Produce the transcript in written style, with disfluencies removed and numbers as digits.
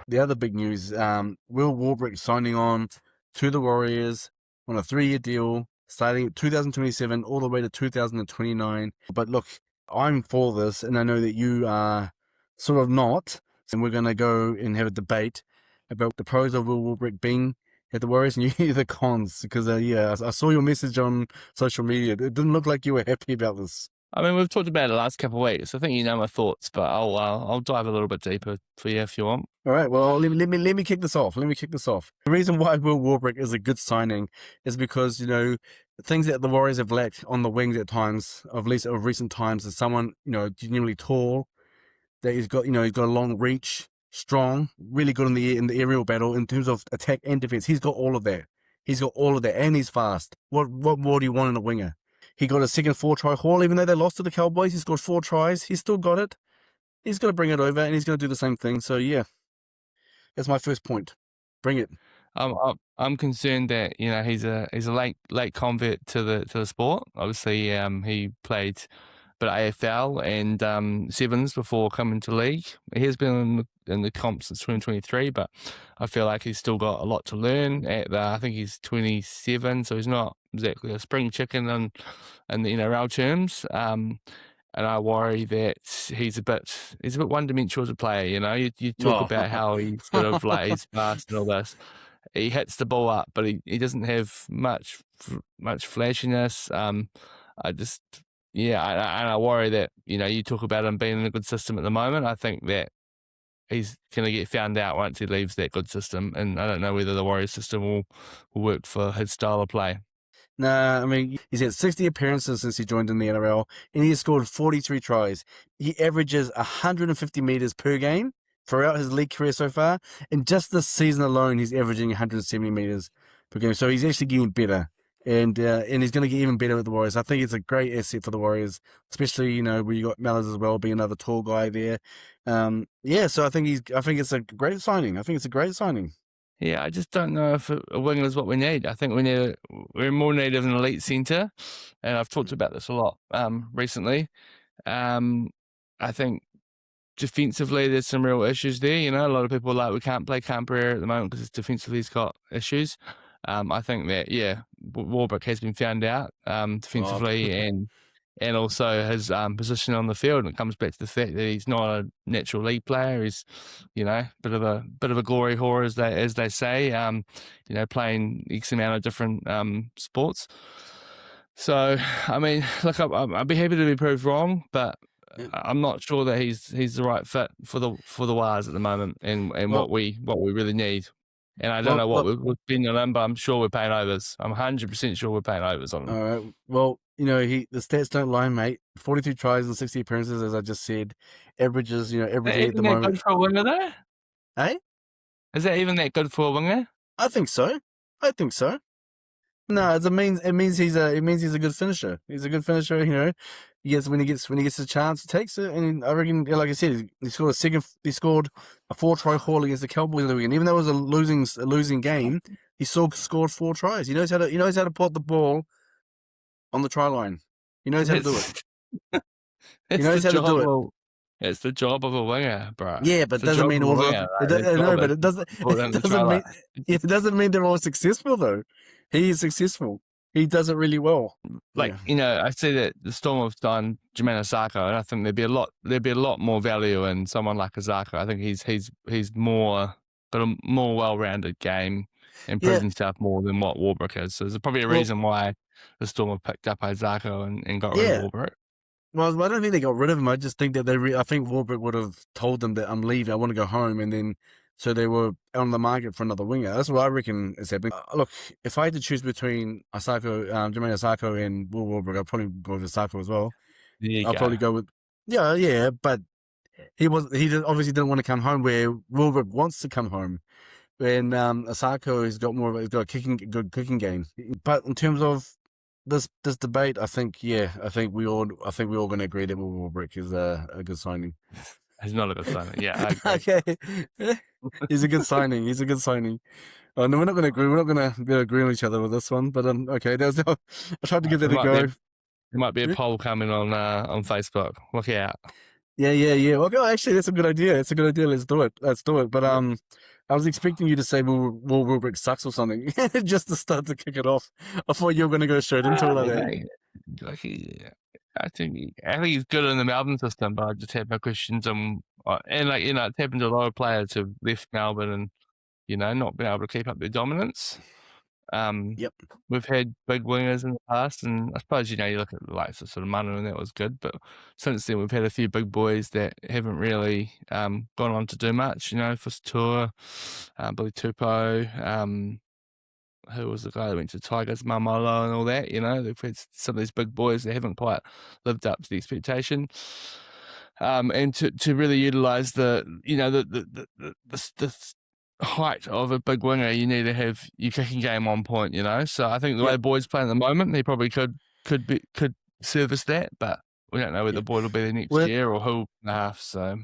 The other big news, Will Warbrick signing on to the Warriors on a 3-year deal starting 2027 all the way to 2029. But look, I'm for this, and I know that you are sort of not, and we're going to go and have a debate about the pros of Will Warbrick being at the Warriors, and you hear the cons, because I saw your message on social media. It didn't look like you were happy about this. I mean, we've talked about it the last couple of weeks. I think you know my thoughts, but I'll dive a little bit deeper for you if you want. All right, well, let me kick this off. Let me kick this off. The reason why Will Warbrick is a good signing is because, things that the Warriors have lacked on the wings at times, of recent times, is someone, genuinely tall, that he's got a long reach, strong, really good in the aerial battle in terms of attack and defense. He's got all of that. And he's fast. What more do you want in a winger? He got a second 4-try haul, even though they lost to the Cowboys. He scored 4 tries. He's still got it. He's going to bring it over, and he's going to do the same thing. So, yeah, that's my first point. Bring it. I'm concerned that he's a late convert to the sport. Obviously, he played a bit of AFL and sevens before coming to league. He has been in the comp since 2023, but I feel like he's still got a lot to learn. I think he's 27, so he's not exactly a spring chicken in the NRL terms. And I worry that he's a bit one-dimensional as a player. You talk about how he's sort of like he's fast and all this. He hits the ball up, but he doesn't have much flashiness. I worry that you talk about him being in a good system at the moment. I think that he's going to get found out once he leaves that good system, and I don't know whether the Warriors system will work for his style of play. Nah, I mean, he's had 60 appearances since he joined in the NRL, and he has scored 43 tries. He averages 150 meters per game throughout his league career so far, and just this season alone, he's averaging 170 meters per game. So he's actually getting better, and he's going to get even better with the Warriors. I think it's a great asset for the Warriors, especially where you got Mellors as well, being another tall guy there. So I think it's a great signing. Yeah, I just don't know if a winger is what we need. I think we're more need of an elite centre, and I've talked about this a lot recently. I think defensively there's some real issues there. A lot of people are like, we can't play Camperera at the moment because defensively he's got issues. I think that Warbrick has been found out defensively and also his position on the field. And it comes back to the fact that he's not a natural league player. He's, bit of a glory whore, as they say. Playing X amount of different sports. So, I mean, look, I'd be happy to be proved wrong, but I'm not sure that he's the right fit for the Wars at the moment, and what we really need. And I don't know what we're spending on him, but I'm sure we're paying overs. I'm 100% sure we're paying overs on him. All right. Well, the stats don't lie, mate. 43 tries and 60 appearances, as I just said. Averages, every day at the moment. Good for a winger, though? Hey? Is that even that good for a winger? I think so. No, it means he's a good finisher. He's a good finisher, when he gets a chance, he takes it. And I reckon, like I said, he scored a 4-try haul against the Cowboys the weekend. Even though it was a losing game, he still scored 4 tries. He knows how to put the ball on the try line. He knows how to do it. He knows how to do it. It's the job of a winger, bro. Yeah, but it doesn't mean all the. It doesn't mean they're all successful though. He is successful. He does it really well. I see that the Storm have done Jermaine Asako, and I think there'd be a lot more value in someone like Asako. I think he's more got a more well-rounded game and proven himself more than what Warbrick is. So there's probably a reason why the Storm have picked up Asako and got rid of Warbrick. Well, I don't think they got rid of him. I just think that I think Warbrick would have told them that I'm leaving, I want to go home, and then so they were on the market for another winger. That's what I reckon is happening. Look, if I had to choose between Jermaine Asako and Will Warbrick, I'd probably go with Asako as well. I'll probably go with but he obviously didn't want to come home where Warbrick wants to come home. And Asako has got a good kicking game. But in terms of this debate, I think we all going to agree that Will Warbrick is a good signing. He's not a good signing. Yeah, I agree. Okay, he's a good signing. Oh, no, we're not going to agree. We're not going to agree on each other with this one. But okay, I tried to give that a go. There might be a poll coming on Facebook. Look out. Yeah. Well, actually, that's a good idea. It's a good idea. Let's do it. Let's do it. But I was expecting you to say Will Warbrick sucks or something, just to start to kick it off. I thought you were going to go straight into it like that. Mate, like I think he's good in the Melbourne system, but I just have my questions and like it's happened to a lot of players who've left Melbourne and not been able to keep up their dominance. Yep. We've had big wingers in the past, and I suppose you look at the likes of sort of Manu, and that was good. But since then, we've had a few big boys that haven't really gone on to do much. Tour, Billy Tupou, who was the guy that went to Tigers, Mamolo, and all that. They've had some of these big boys that haven't quite lived up to the expectation. And to really utilise the height of a big winger, you need to have your kicking game on point. So I think the way Boyd's playing at the moment, he probably could service that, but we don't know whether Boyd will be there next year or who half. So